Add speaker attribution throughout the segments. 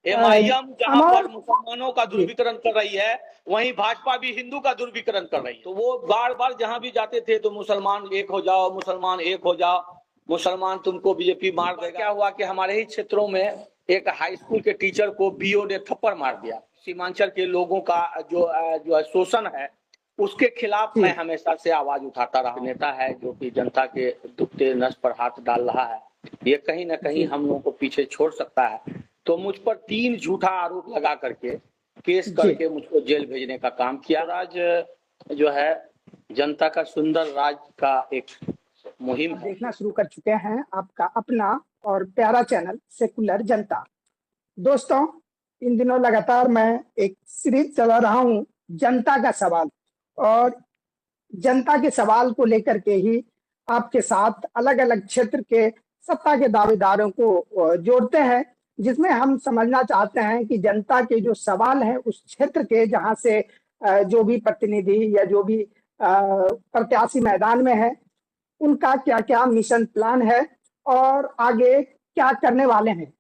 Speaker 1: MIM जहां पर
Speaker 2: अमर
Speaker 1: मुसलमानों का
Speaker 2: जी
Speaker 1: ध्रुवीकरण कर रही है, वहीं भाजपा भी हिंदू का ध्रुवीकरण कर रही है। तो वो बार बार जहां भी जाते थे तो मुसलमान एक हो जाओ, मुसलमान एक हो जाओ, मुसलमान तुमको बीजेपी मार देगा। क्या हुआ कि हमारे ही क्षेत्रों में एक हाई स्कूल के टीचर को बीओ ने थप्पड़ मार दिया। सीमांचल के लोगों का जो शोषण है, उसके खिलाफ
Speaker 2: जी
Speaker 1: मैं हमेशा से आवाज उठाता रहा। नेता है जो कि जनता के दुखते नस पर हाथ डाल रहा है, ये कहीं ना कहीं
Speaker 2: जी
Speaker 1: हम लोगों को पीछे छोड़ सकता है। तो मुझ पर 3 झूठा आरोप लगा करके केस
Speaker 2: जी
Speaker 1: करके मुझको जेल भेजने का काम किया। राज जो है जनता का सुंदर राज का एक मुहिम
Speaker 2: आप
Speaker 1: है।
Speaker 2: देखना शुरू कर चुके हैं आपका अपना और प्यारा चैनल सेकुलर जनता। दोस्तों, इन दिनों लगातार मैं एक सीरीज चला रहा हूं, जनता का सवाल, और जनता के सवाल को लेकर के ही आपके साथ अलग अलग क्षेत्र के सत्ता के दावेदारों को जोड़ते हैं, जिसमें हम समझना चाहते हैं कि जनता के जो सवाल हैं उस क्षेत्र के, जहां से जो भी प्रतिनिधि या जो भी प्रत्याशी मैदान में है, उनका क्या क्या मिशन प्लान है और आगे क्या करने वाले हैं।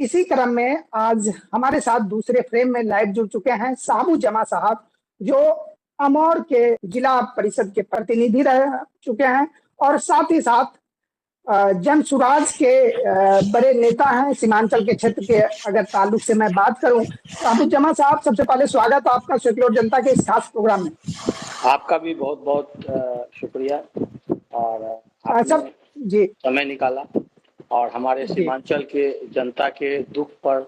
Speaker 2: इसी क्रम में आज हमारे साथ दूसरे फ्रेम में लाइव जुड़ चुके हैं साबू जमा साहब, जो अमौर के जिला परिषद के प्रतिनिधि रह चुके हैं और साथ ही साथ जन सुराज के बड़े नेता हैं सीमांचल के क्षेत्र के। अगर ताल्लुक से मैं बात करूं, साबू जमा साहब, सबसे पहले स्वागत है आपका सेकुलर जनता के इस खास प्रोग्राम में।
Speaker 1: आपका भी बहुत बहुत शुक्रिया, और आपने
Speaker 2: सब जी
Speaker 1: समय निकाला और हमारे
Speaker 2: जी
Speaker 1: सीमांचल के जनता के दुख पर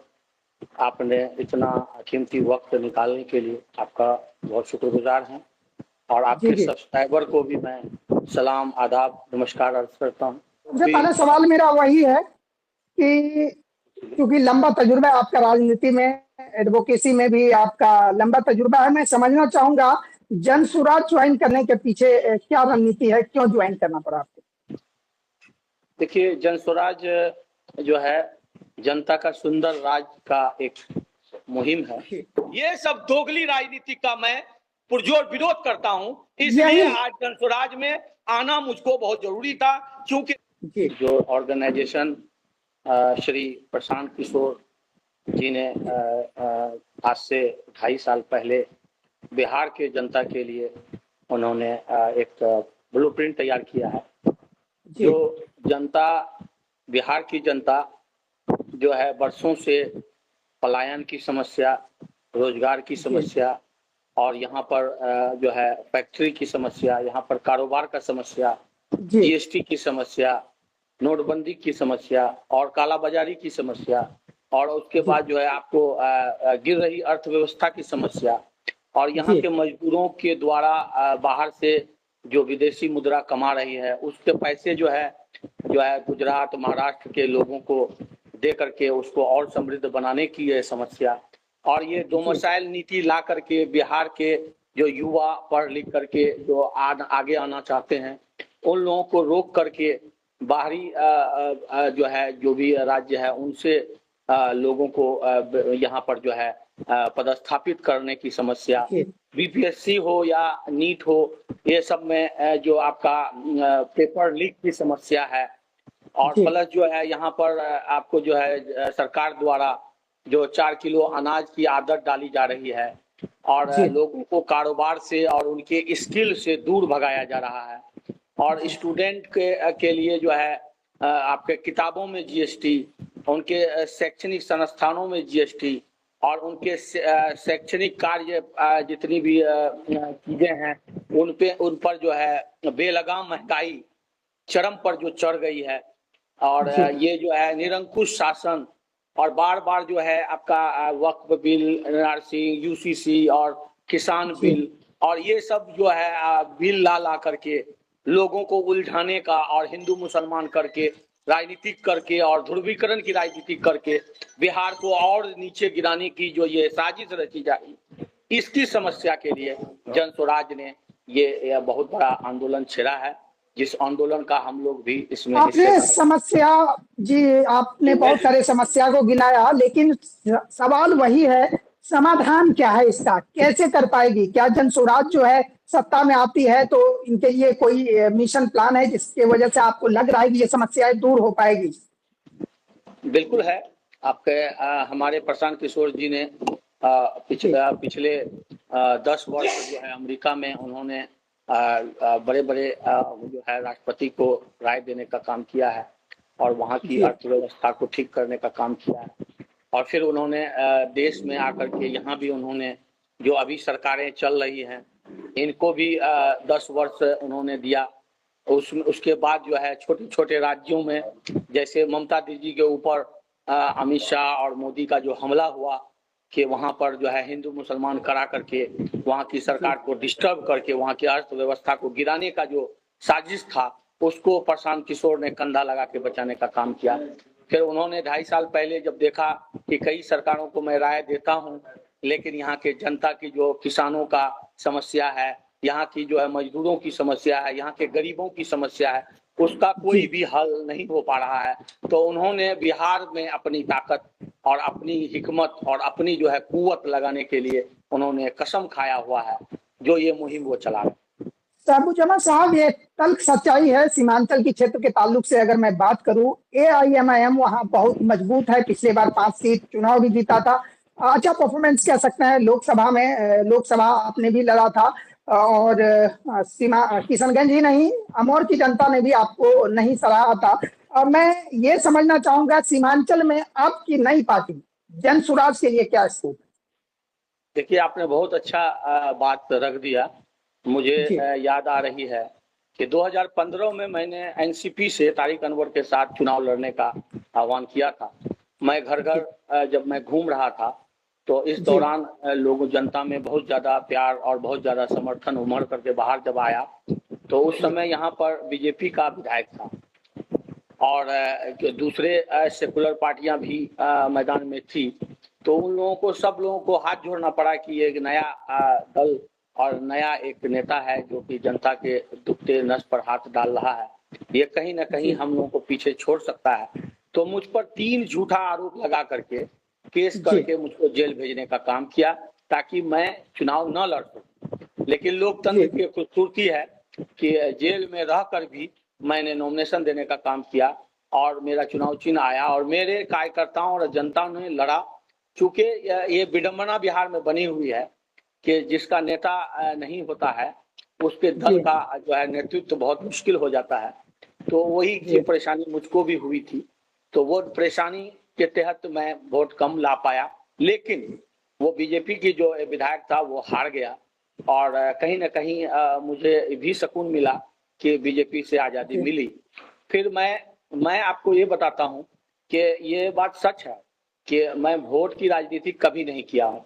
Speaker 1: आपने इतना कीमती वक्त निकालने के लिए आपका बहुत शुक्रगुजार हैं। और
Speaker 2: जी
Speaker 1: आपके
Speaker 2: जी
Speaker 1: सब्सक्राइबर को भी मैं सलाम, आदाब, नमस्कार अर्ज करता हूँ।
Speaker 2: सबसे पहला सवाल मेरा वही है कि क्योंकि लंबा तजुर्बा है आपका राजनीति में, एडवोकेसी में भी आपका लंबा तजुर्बा है, मैं समझना चाहूंगा जन सुराज ज्वाइन करने के पीछे क्या रणनीति है, क्यों ज्वाइन करना पड़ा आपको?
Speaker 1: देखिए, जन स्वराज जो है जनता का सुंदर राज का एक मुहिम है। ये सब दोगली राजनीति का मैं पुरजोर विरोध करता हूं, इसलिए आज जन स्वराज में आना मुझको बहुत जरूरी था। क्योंकि जो ऑर्गेनाइजेशन श्री प्रशांत किशोर जी ने आज से 2.5 साल पहले बिहार के जनता के लिए उन्होंने एक ब्लूप्रिंट तैयार किया है। जो जनता, बिहार की जनता जो है वर्षों से पलायन की समस्या, रोजगार की समस्या, और यहाँ पर जो है फैक्ट्री की समस्या, यहाँ पर कारोबार का समस्या, जीएसटी की समस्या, नोटबंदी की समस्या और कालाबाजारी की समस्या, और उसके बाद जो है आपको गिर रही अर्थव्यवस्था की समस्या, और यहाँ के मजदूरों के द्वारा बाहर से जो विदेशी मुद्रा कमा रही है उसके पैसे जो है गुजरात, महाराष्ट्र के लोगों को दे करके उसको और समृद्ध बनाने की ये समस्या, और ये दो मसाइल नीति ला करके बिहार के जो युवा पढ़ लिख करके जो आगे आना चाहते हैं उन लोगों को रोक करके बाहरी जो भी राज्य है उनसे लोगों को यहाँ पर जो है पदस्थापित करने की समस्या, बीपीएससी हो या नीट हो, ये सब में जो आपका पेपर लीक की समस्या है, और प्लस जो है यहाँ पर आपको जो है सरकार द्वारा जो 4 किलो अनाज की आदत डाली जा रही है और लोगों को कारोबार से और उनके स्किल से दूर भगाया जा रहा है, और स्टूडेंट के लिए जो है आपके किताबों में जीएसटी, उनके शैक्षणिक संस्थानों में जीएसटी, और उनके शैक्षणिक कार्य जितनी भी चीजें हैं उन पर जो है बेलगाम महंगाई चरम पर जो चढ़ गई है, और ये जो है निरंकुश शासन, और बार बार जो है आपका वक्फ बिल, एनआरसी, यूसीसी और किसान बिल, और ये सब जो है बिल ला करके लोगों को उलझाने का और हिंदू मुसलमान करके राजनीतिक करके और ध्रुवीकरण की राजनीति करके बिहार को और नीचे गिराने की जो ये साजिश रची जा रही, इसकी समस्या के लिए जन स्वराज ने ये बहुत बड़ा आंदोलन छेड़ा है, जिस आंदोलन का हम लोग भी इसमें
Speaker 2: आपने समस्या आपने बहुत सारे समस्या को गिनाया, लेकिन सवाल वही है, समाधान क्या है इसका, कैसे कर पाएगी? क्या जन स्वराज जो है सत्ता में आती है तो इनके लिए कोई मिशन प्लान है जिसके वजह से आपको लग रहा है कि ये समस्याएं दूर हो पाएगी?
Speaker 1: बिल्कुल है। आपके हमारे प्रशांत किशोर जी ने पिछले 10 वर्ष जो है अमेरिका में उन्होंने बड़े बड़े जो है राष्ट्रपति को राय देने का काम किया है और वहाँ की अर्थव्यवस्था को ठीक करने का काम किया है। और फिर उन्होंने देश में आकर के यहाँ भी उन्होंने जो अभी सरकारें चल रही हैं इनको भी 10 वर्ष उन्होंने दिया। उसके बाद जो है छोटे छोटे राज्यों में जैसे ममता दीदी के ऊपर अमित शाह और मोदी का जो हमला हुआ कि वहाँ पर जो है हिंदू मुसलमान करा करके वहाँ की सरकार को डिस्टर्ब करके वहाँ की अर्थव्यवस्था को गिराने का जो साजिश था उसको प्रशांत किशोर ने कंधा लगा के बचाने का काम किया। फिर उन्होंने 2.5 साल पहले जब देखा कि कई सरकारों को मैं राय देता हूँ लेकिन यहाँ के जनता की जो किसानों का समस्या है, यहाँ की जो है मजदूरों की समस्या है, यहाँ के गरीबों की समस्या है, उसका कोई भी हल नहीं हो पा रहा है, तो उन्होंने बिहार में अपनी ताकत और अपनी हिकमत और अपनी जो है कुव्वत लगाने के लिए उन्होंने कसम खाया हुआ है जो ये मुहिम वो चला रहे।
Speaker 2: साबुजमा साहब, ये तल्ख सच्चाई है। सीमांचल के क्षेत्र के ताल्लुक से अगर मैं बात करूं, AIMIM वहां बहुत मजबूत है। पिछले बार 5 सीट चुनाव भी जीता था, अच्छा परफॉर्मेंस कह सकते हैं। लोकसभा आपने भी लड़ा था और सीमा किशनगंज ही नहीं अमौर की जनता ने भी आपको नहीं सराहा था। मैं ये समझना चाहूंगा सीमांचल में आपकी नई पार्टी जन स्वराज के लिए क्या स्कोप है?
Speaker 1: देखिए, आपने बहुत अच्छा बात रख दिया। मुझे याद आ रही है कि 2015 में मैंने एनसीपी से तारिक अनवर के साथ चुनाव लड़ने का आह्वान किया था। मैं घर घर जब मैं घूम रहा था तो इस दौरान लोगों जनता में बहुत ज्यादा प्यार और बहुत ज्यादा समर्थन उमड़ करके बाहर जब आया तो उस समय यहाँ पर बीजेपी का विधायक था और दूसरे सेकुलर पार्टियां भी मैदान में थी, तो उन लोगों को सब लोगों को हाथ जोड़ना पड़ा कि एक नया दल और नया एक नेता है जो कि जनता के दुखते नस पर हाथ डाल रहा है, ये कहीं ना कहीं हम लोगों को पीछे छोड़ सकता है। तो मुझ पर 3 झूठा आरोप लगा करके केस करके मुझको जेल भेजने का काम किया ताकि मैं चुनाव न लड़ सकूं। लेकिन लोकतंत्र की खूबसूरती है कि जेल में रहकर भी मैंने नॉमिनेशन देने का काम किया और मेरा चुनाव चिन्ह आया और मेरे कार्यकर्ताओं और जनता ने लड़ा। चूंकि ये विडंबना बिहार में बनी हुई है कि जिसका नेता नहीं होता है उसके दल का जो है नेतृत्व बहुत मुश्किल हो जाता है, तो वही की परेशानी मुझको भी हुई थी। तो वो परेशानी के तहत मैं वोट कम ला पाया, लेकिन वो बीजेपी की जो विधायक था वो हार गया और कहीं ना कहीं मुझे भी सुकून मिला कि बीजेपी से आज़ादी मिली। फिर मैं आपको ये बताता हूँ कि ये बात सच है कि मैं वोट की राजनीति कभी नहीं किया हूँ।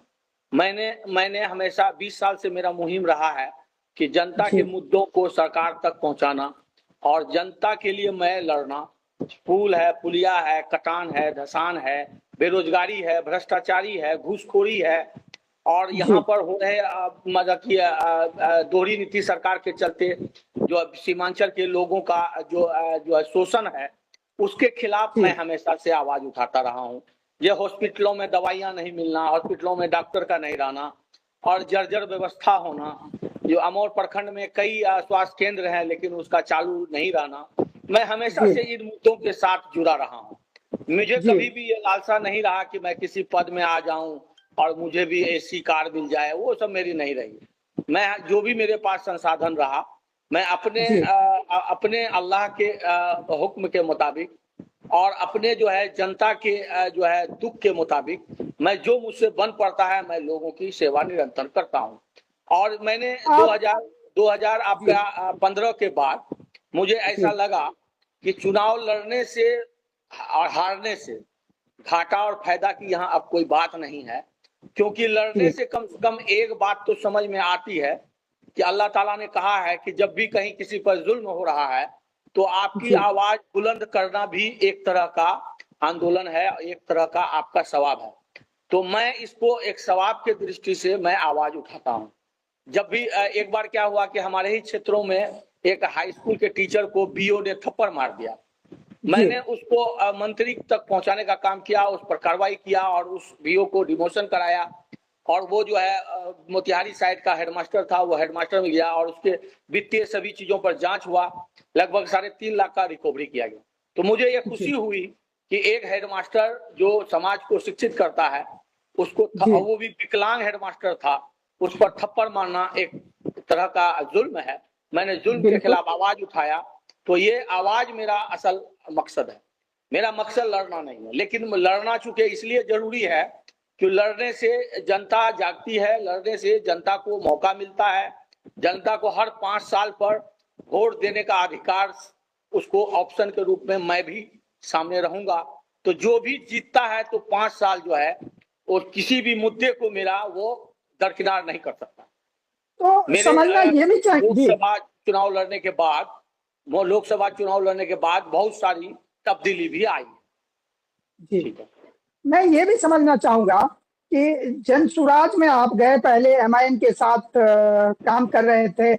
Speaker 1: मैंने हमेशा 20 साल से मेरा मुहिम रहा है कि जनता के मुद्दों को सरकार तक पहुंचाना और जनता के लिए मैं लड़ना। पुल है, पुलिया है, कटान है, धसान है, बेरोजगारी है, भ्रष्टाचारी है, घूसखोरी है और यहाँ पर हो रहे मतलब कि दोहरी नीति सरकार के चलते जो सीमांचल के लोगों का जो शोषण है उसके खिलाफ मैं हमेशा से आवाज उठाता रहा हूँ। ये हॉस्पिटलों में दवाइयां नहीं मिलना, हॉस्पिटलों में डॉक्टर का नहीं रहना और जर्जर व्यवस्था होना, जो अमौर प्रखंड में कई स्वास्थ्य केंद्र हैं लेकिन उसका चालू नहीं रहना, मैं हमेशा से इन मुद्दों के साथ जुड़ा रहा हूँ। मुझे कभी भी ये लालसा नहीं रहा कि मैं किसी पद में आ जाऊं और मुझे भी एसी कार मिल जाए, वो सब मेरी नहीं रही। मैं जो भी मेरे पास संसाधन रहा मैं अपने अल्लाह के हुक्म के मुताबिक और अपने जो है जनता के जो है दुख के मुताबिक मैं जो मुझसे बन पड़ता है मैं लोगों की सेवा निरंतर करता हूं। और मैंने 2015 के बाद मुझे ऐसा लगा कि चुनाव लड़ने से और हारने से घाटा और फायदा की यहाँ अब कोई बात नहीं है, क्योंकि लड़ने से कम एक बात तो समझ में आती है कि अल्लाह ताला ने कहा है कि जब भी कहीं किसी पर जुल्म हो रहा है तो आपकी आवाज बुलंद करना भी एक तरह का आंदोलन है, एक तरह का आपका सवाब है। तो मैं इसको एक सवाब के दृष्टि से मैं आवाज उठाता हूँ। जब भी एक बार क्या हुआ कि हमारे ही क्षेत्रों में एक हाई स्कूल के टीचर को बीओ ने थप्पड़ मार दिया, मैंने उसको मंत्री तक पहुंचाने का काम किया, उस पर कार्रवाई किया और उस बीओ को डिमोशन कराया और वो जो है मोतिहारी साइड का हेडमास्टर था वो हेडमास्टर में गया और उसके वित्तीय सभी चीजों पर जांच हुआ, लगभग 3.5 लाख का रिकवरी किया गया। तो मुझे ये खुशी हुई कि एक हेडमास्टर जो समाज को शिक्षित करता है उसको वो भी विकलांग हेडमास्टर था, उस पर थप्पड़ मारना एक तरह का जुल्म है। मैंने जुल्म के खिलाफ आवाज उठाया। तो ये आवाज मेरा असल मकसद है। मेरा मकसद लड़ना नहीं है, लेकिन लड़ना चूंकि इसलिए जरूरी है कि लड़ने से जनता जागती है, लड़ने से जनता को मौका मिलता है। जनता को हर 5 साल पर वोट देने का अधिकार, उसको ऑप्शन के रूप में मैं भी सामने रहूंगा। तो जो भी जीतता है तो 5 साल जो है और किसी भी मुद्दे को मेरा वो दरकिनार नहीं कर सकता।
Speaker 2: तो समझना ये भी चाहिए।
Speaker 1: लोकसभा चुनाव लड़ने के बाद, बहुत सारी तब्दीली भी आई।
Speaker 2: जी, मैं ये भी समझना चाहूंगा कि जनसुराज में आप गए, पहले एमआईएम के साथ काम कर रहे थे।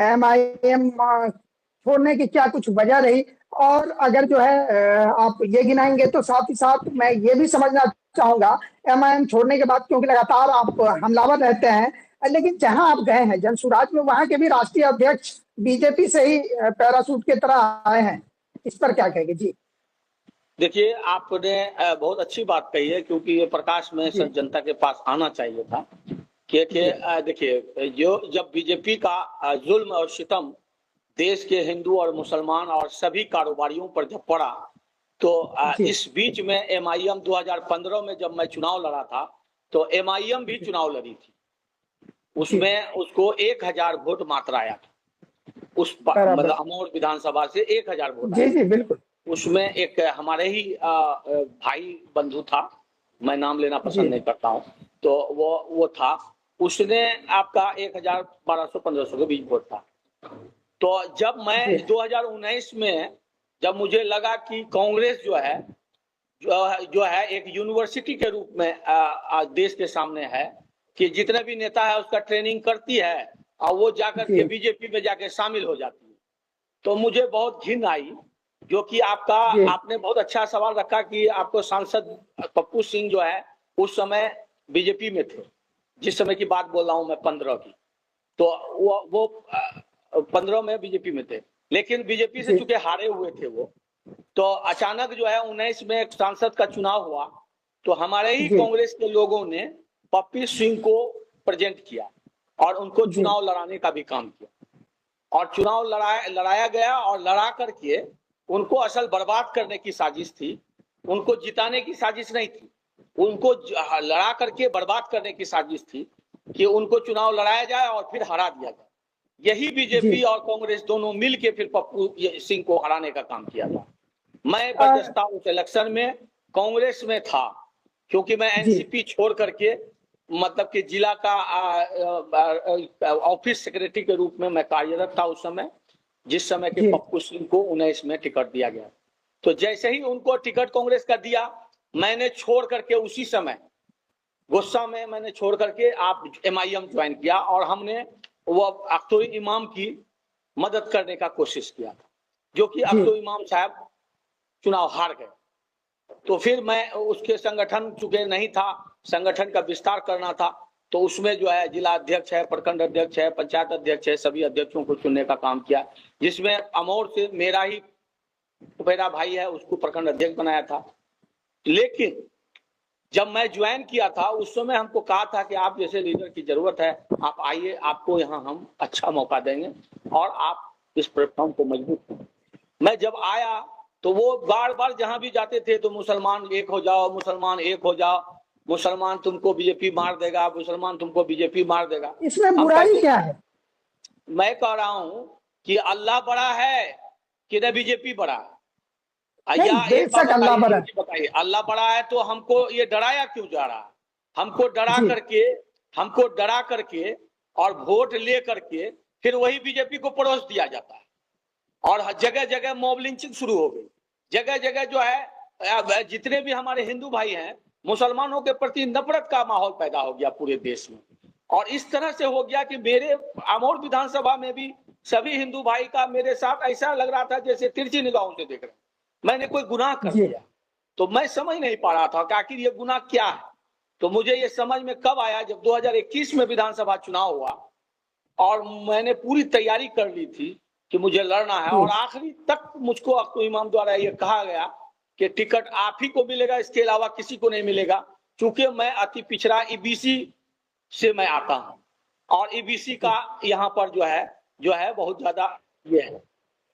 Speaker 2: एमआईएम छोड़ने की क्या कुछ वजह रही? और अगर जो है आप ये गिनाएंगे तो साथ ही साथ मैं ये भी समझना चाहूंगा, एमआईएम छोड़ने के बाद, क्योंकि लगातार आप हमलावर रहते हैं, लेकिन जहां आप गए हैं जनसुराज में, वहां के भी राष्ट्रीय अध्यक्ष बीजेपी से ही पैरासूट की तरह आए हैं। इस पर क्या कहेंगे? जी
Speaker 1: देखिए, आपने बहुत अच्छी बात कही है, क्योंकि ये प्रकाश में सब जनता के पास आना चाहिए था। कि देखिए, जो जब बीजेपी का जुल्म और सितम देश के हिंदू और मुसलमान और सभी कारोबारियों पर जब पड़ा, तो इस बीच में एमआईएम 2015 में जब मैं चुनाव लड़ा था, तो एमआईएम भी चुनाव लड़ी थी। उसमें उसको 1000 वोट मात्र आया था। उस मतलब अमौर विधानसभा से 1000 वोट।
Speaker 2: जी बिल्कुल।
Speaker 1: उसमें एक हमारे ही भाई बंधु था, मैं नाम लेना पसंद नहीं करता हूँ, तो वो था, उसने आपका 1200-1500 के बीच वोट था। तो जब मैं 2019 में जब मुझे लगा कि कांग्रेस जो है एक यूनिवर्सिटी के रूप में देश के सामने है, कि जितने भी नेता है उसका ट्रेनिंग करती है और वो जाकर के बीजेपी में जाके शामिल हो जाती है, तो मुझे बहुत घिन आई। जो कि आपने बहुत अच्छा सवाल रखा कि आपको सांसद पप्पू सिंह जो है उस समय बीजेपी में थे, जिस समय की बात बोल रहा हूं मैं 15 की, तो वो 15 में बीजेपी में थे, लेकिन बीजेपी से चूंकि हारे हुए थे वो, तो अचानक जो है 19 में एक सांसद का चुनाव हुआ, तो हमारे ही कांग्रेस के लोगों ने पप्पू सिंह को प्रेजेंट किया और उनको चुनाव लड़ाने का भी काम किया। और चुनाव लड़ाया गया, और लड़ा करके उनको असल बर्बाद करने की साजिश थी, उनको जिताने की साजिश नहीं थी। उनको लड़ा करके बर्बाद करने की साजिश थी कि उनको चुनाव लड़ाया जाए और फिर हरा दिया जाए। यही बीजेपी और कांग्रेस दोनों मिलके फिर पप्पू सिंह को हराने का काम किया था। मैं बदस्ता उस इलेक्शन में कांग्रेस में था, क्योंकि मैं एनसीपी छोड़ करके मतलब कि जिला का ऑफिस सेक्रेटरी के रूप में मैं कार्यरत था उस समय, जिस समय के पप्पू सिंह को 19 में टिकट दिया गया। तो जैसे ही उनको टिकट कांग्रेस का दिया, मैंने छोड़ करके उसी समय गुस्सा में मैंने छोड़ करके आप एमआईएम ज्वाइन किया, और हमने वो अख्तर इमाम की मदद करने का कोशिश किया था, जो कि अख्तर इमाम साहब चुनाव हार गए। तो फिर मैं उसके संगठन चुके नहीं था, संगठन का विस्तार करना था, तो उसमें जो है जिला अध्यक्ष है, प्रखंड अध्यक्ष है, पंचायत अध्यक्ष है, सभी अध्यक्षों को चुनने का काम किया, जिसमें अमौर से मेरा ही मेरा भाई है उसको प्रखंड अध्यक्ष बनाया था। लेकिन जब मैं ज्वाइन किया था उस समय हमको कहा था कि आप जैसे लीडर की जरूरत है, आप आइए, आपको यहाँ हम अच्छा मौका देंगे और आप इस प्लेटफॉर्म को मजबूत करें। मैं जब आया तो वो बार बार जहां भी जाते थे तो मुसलमान एक हो जाओ, मुसलमान एक हो जाओ, मुसलमान तुमको बीजेपी मार देगा, मुसलमान तुमको बीजेपी मार देगा।
Speaker 2: इसमें बुराई क्या है?
Speaker 1: मैं कह रहा हूं कि अल्लाह बड़ा है कि न बीजेपी बड़ा है? बताइए, अल्लाह बड़ा है तो हमको ये डराया क्यों जा रहा है? हमको डरा करके और वोट ले करके फिर वही बीजेपी को परोस दिया जाता है, और जगह जगह मॉब लिंचिंग शुरू हो गई। जगह जगह जो है जितने भी हमारे हिंदू भाई हैं, मुसलमानों के प्रति नफरत का माहौल पैदा हो गया पूरे देश में। और इस तरह से हो गया कि मेरे अमौर विधानसभा में भी सभी हिंदू भाई का मेरे साथ ऐसा लग रहा था जैसे तिरछी निगाहों से देख रहे, मैंने कोई गुनाह कर दिया। तो मैं समझ नहीं पा रहा था कि आखिर ये गुनाह क्या है। तो मुझे ये समझ में कब आया, जब 2021 में विधानसभा चुनाव हुआ और मैंने पूरी तैयारी कर ली थी कि मुझे लड़ना है, और आखिरी तक मुझको अख्तर इमाम द्वारा ये कहा गया कि टिकट आप ही को मिलेगा, इसके अलावा किसी को नहीं मिलेगा। क्योंकि मैं अति पिछड़ा ईबीसी से मैं आता हूँ और ईबीसी का यहाँ पर जो है बहुत ज्यादा ये है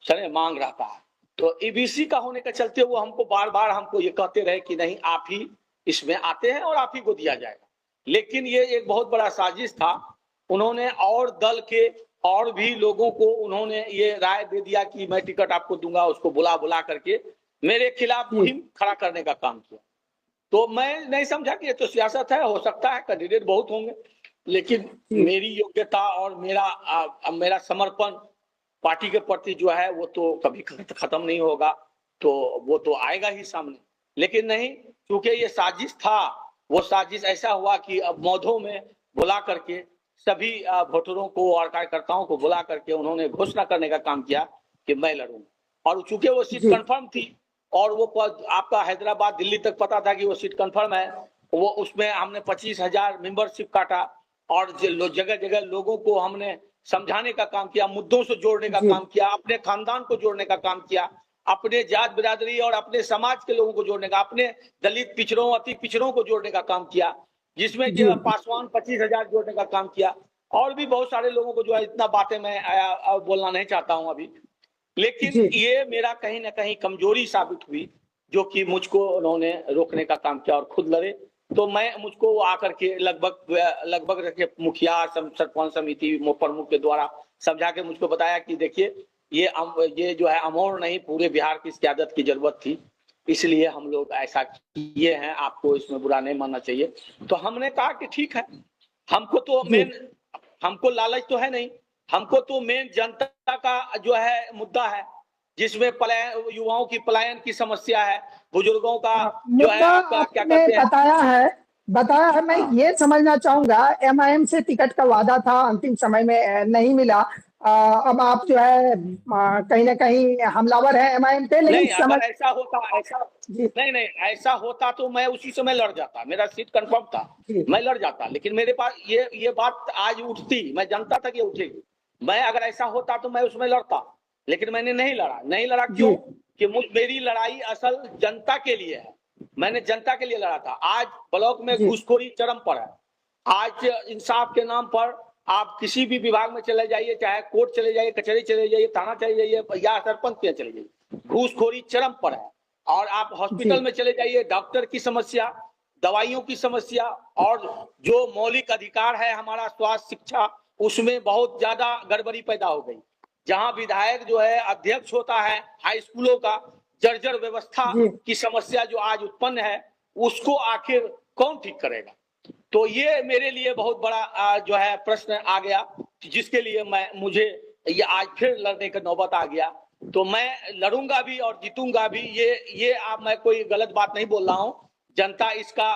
Speaker 1: सर मांग रहता है। तो ईबीसी का होने के चलते वो हमको बार बार हमको ये कहते रहे कि नहीं आप ही इसमें आते हैं और आप ही को दिया जाएगा। लेकिन ये एक बहुत बड़ा साजिश था। उन्होंने और दल के और भी लोगों को उन्होंने ये राय दे दिया कि मैं टिकट आपको दूंगा, उसको बुला करके मेरे खिलाफ मुहिम खड़ा करने का काम किया। तो मैं नहीं समझा कि ये तो सियासत है, हो सकता है कैंडिडेट बहुत होंगे, लेकिन मेरी योग्यता और मेरा समर्पण पार्टी के प्रति जो है वो तो कभी खत्म नहीं होगा, तो वो तो आएगा ही सामने। लेकिन नहीं, क्योंकि ये साजिश था, वो साजिश ऐसा हुआ कि अब मौधों में बुला करके सभी वोटरों को और कार्यकर्ताओं को बुला करके उन्होंने घोषणा करने का काम किया कि मैं लड़ूंगा। और चूंकि वो सीट कंफर्म थी और वो आपका हैदराबाद दिल्ली तक पता था कि वो सीट कंफर्म है, वो उसमें हमने 25,000 मेंबरशिप काटा और जगह जगह लोगों को हमने समझाने का काम किया, मुद्दों से जोड़ने का काम किया, अपने खानदान को जोड़ने का काम किया, अपने जात बिरादरी और अपने समाज के लोगों को जोड़ने का, अपने दलित पिछड़ों अति पिछड़ों को जोड़ने का काम किया, जिसमें पासवान 25,000 जोड़ने का काम किया और भी बहुत सारे लोगों को जो है। इतना बातें मैं बोलना नहीं चाहता हूं अभी, लेकिन ये मेरा कहीं ना कहीं कमजोरी साबित हुई, जो कि मुझको उन्होंने रोकने का काम किया और खुद लड़े। तो मैं मुझको आकर के लगभग मुखिया सरपंच समिति प्रमुख के द्वारा समझा के मुझको बताया कि देखिए ये जो है अमोड़ नहीं, पूरे बिहार की क्यादत की जरूरत थी, इसलिए हम लोग ऐसा किए हैं, आपको इसमें बुरा नहीं मानना चाहिए। तो हमने कहा कि ठीक है, हमको तो हमको लालच तो है नहीं, हमको तो मेन जनता का जो है मुद्दा है, जिसमें युवाओं की पलायन की समस्या है, बुजुर्गों का जो है आपका क्या कहते हैं
Speaker 2: बताया है। मैं ये समझना चाहूंगा, एमआईएम से टिकट का वादा था, अंतिम समय में नहीं मिला। अब आप जो है कहीं ना कहीं हमलावर है एमआईएम पे, लेकिन
Speaker 1: अगर ऐसा होता तो मैं उसी समय लड़ जाता, मेरा सीट कंफर्म था, मैं लड़ जाता। लेकिन मेरे पास ये बात आज उठती, मैं जानता था कि उठेगी। मैं अगर ऐसा होता तो मैं उसमें लड़ता, लेकिन मैंने नहीं लड़ा। क्यों? कि मेरी लड़ाई असल जनता के लिए है, मैंने जनता के लिए लड़ा था। आज ब्लॉक में घूसखोरी चरम पर है। आज इंसाफ के नाम पर आप किसी भी विभाग में चले जाइए, चाहे कोर्ट चले जाइए, कचहरी चले जाइए, थाना चले जाइए या सरपंच के चले जाइए, घूसखोरी चरम पर है। और आप हॉस्पिटल में चले जाइए, डॉक्टर की समस्या, दवाइयों की समस्या और जो मौलिक अधिकार है हमारा स्वास्थ्य शिक्षा, उसमें बहुत ज्यादा गड़बड़ी पैदा हो गई। जहां विधायक जो है अध्यक्ष होता है हाई स्कूलों का, जर्जर व्यवस्था की समस्या जो आज उत्पन्न है, उसको आखिर कौन ठीक करेगा? तो ये मेरे लिए बहुत बड़ा जो है प्रश्न आ गया, जिसके लिए मुझे ये आज फिर लड़ने का नौबत आ गया। तो मैं लड़ूंगा भी और जीतूंगा भी। ये आप मैं कोई गलत बात नहीं बोल रहा हूं, जनता इसका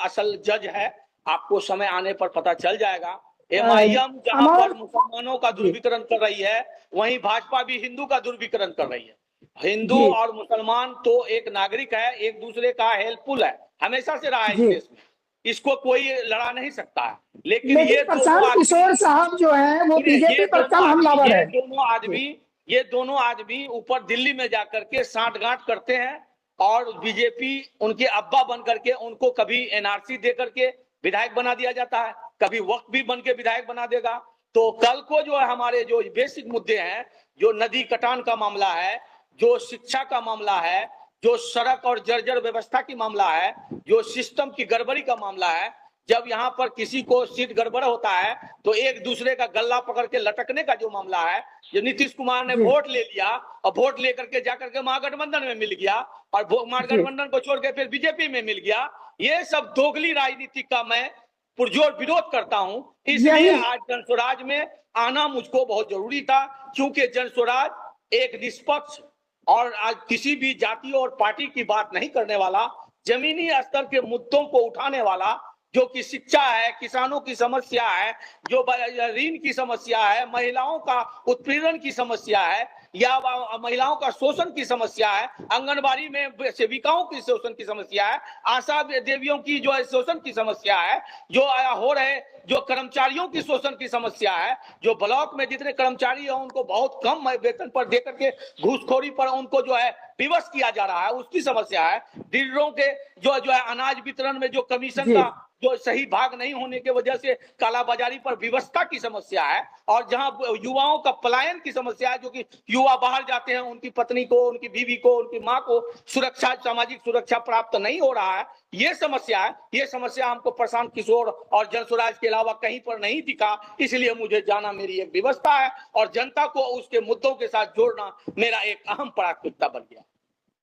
Speaker 1: असल जज है, आपको समय आने पर पता चल जाएगा। एमआईएम जहां पर मुसलमानों का दुर्विकरण कर रही है, वहीं भाजपा भी हिंदू का दुर्विकरण कर रही है। हिंदू और मुसलमान तो एक नागरिक है, एक दूसरे का हेल्पफुल है, हमें से रहा है इस देश में, इसको कोई लड़ा नहीं सकता है। लेकिन ये
Speaker 2: प्रशांत किशोर साहब जो है वो बीजेपी पर कम हमलावर है।
Speaker 1: ये दोनों आदमी ऊपर दिल्ली में जाकर के सांठगांठ करते हैं और बीजेपी उनके अब्बा बन करके उनको कभी एनआरसी दे करके विधायक बना दिया जाता है, कभी वक्त भी बन के विधायक बना देगा। तो कल को जो है हमारे जो बेसिक मुद्दे हैं, जो नदी कटान का मामला है, जो शिक्षा का मामला है, जो सड़क और जर्जर व्यवस्था की मामला है, जो सिस्टम की गड़बड़ी का मामला है, जब यहाँ पर किसी को सीट गड़बड़ होता है तो एक दूसरे का गला पकड़ के लटकने का जो मामला है, जो नीतीश कुमार ने वोट ले लिया और वोट लेकर के जाकर के महागठबंधन में मिल गया और महागठबंधन को छोड़ के फिर बीजेपी में मिल गया, ये सब दोगली राजनीति का मैं पुरजोर विरोध करता हूं। इसलिए आज जनस्वराज में आना मुझको बहुत जरूरी था, क्योंकि जनस्वराज एक निष्पक्ष और आज किसी भी जाति और पार्टी की बात नहीं करने वाला, जमीनी स्तर के मुद्दों को उठाने वाला, जो कि शिक्षा है, किसानों की समस्या है, जो ऋण की समस्या है, महिलाओं का उत्पीड़न की समस्या है या महिलाओं का शोषण की समस्या है, आंगनबाड़ी में सेविकाओं की शोषण की समस्या है, आशा देवियों की जो है शोषण की समस्या है, जो हो रहे जो कर्मचारियों की शोषण की समस्या है, जो ब्लॉक में जितने कर्मचारी हैं उनको बहुत कम वेतन पर देकर के घूसखोरी पर उनको जो है विवश किया जा रहा है उसकी समस्या है। डीलरों के जो है अनाज वितरण में जो कमीशन का जो सही भाग नहीं होने की वजह से कालाबाजारी पर विवशता की समस्या है, और जहां युवाओं का पलायन की समस्या है, जो कि युवा बाहर जाते हैं, उनकी पत्नी को, उनकी बीवी को, उनकी मां को सुरक्षा, सामाजिक सुरक्षा प्राप्त नहीं हो रहा है, ये समस्या है। ये समस्या हमको प्रशांत किशोर और जनसुराज के अलावा कहीं पर नहीं दिखा, इसलिए मुझे जाना मेरी एक व्यवस्था है और जनता को उसके मुद्दों के साथ जोड़ना मेरा एक अहम प्राथमिकता बन गया।